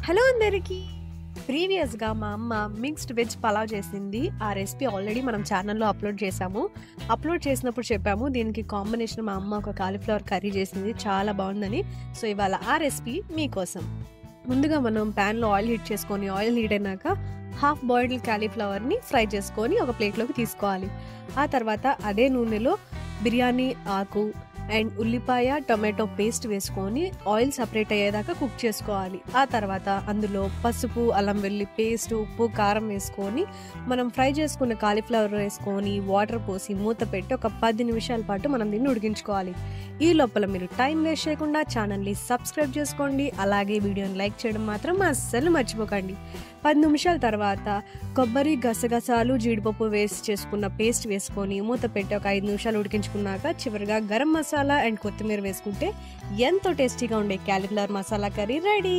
Hello అందరికీ. ప్రీవియస్‌గా మా అమ్మ మిక్స్డ్ వెజ్ పలావ్ చేసింది. ఆ రెసిపీ ఆల్రెడీ మనం ఛానల్‌లో అప్‌లోడ్ చేశాము. అప్‌లోడ్ చేసినప్పుడు చెప్పాము దీనికి కాంబినేషన్ మా అమ్మ ఒక కాలీఫ్లవర్ కర్రీ చేసింది. చాలా బావుందని. సో, ఇవాళ ఆ రెసిపీ మీకోసం. ముందుగా మనం ప్యాన్‌లో ఆయిల్ హీట్ చేసుకొని ఆయిల్ హీట్ అయినాక హాఫ్ బాయిల్డ్ కాలీఫ్లవర్‌ని ఫ్రై చేసుకొని ఒక ప్లేట్‌లోకి తీసుకోవాలి. ఆ తర్వాత అదే నూనెలో బిర్యానీ ఆకు అండ్ ఉల్లిపాయ, టొమాటో పేస్ట్ వేసుకొని ఆయిల్ సెపరేట్ అయ్యేదాకా కుక్ చేసుకోవాలి. ఆ తర్వాత అందులో పసుపు, అల్లం వెల్లుల్లి పేస్ట్, ఉప్పు, కారం వేసుకొని మనం ఫ్రై చేసుకున్న కాలీఫ్లవర్ వేసుకొని వాటర్ పోసి మూత పెట్టి ఒక 10 నిమిషాల పాటు మనం దీన్ని ఉడికించుకోవాలి. ఈ లోపల మీరు టైం వేస్ట్ చేయకుండా ఛానల్ని సబ్స్క్రైబ్ చేసుకోండి. అలాగే వీడియోని లైక్ చేయడం మాత్రం అస్సలు మర్చిపోకండి. 10 నిమిషాల తర్వాత కొబ్బరి, గసగసాలు, జీడిపప్పు వేసి చేసుకున్న పేస్ట్ వేసుకొని మూత పెట్టి ఒక 5 నిమిషాలు ఉడికించుకున్నాక చివరిగా గరం మసాలా అండ్ కొత్తిమీర వేసుకుంటే ఎంతో టేస్టీగా ఉండే కాలీఫ్లవర్ మసాలా కర్రీ రెడీ.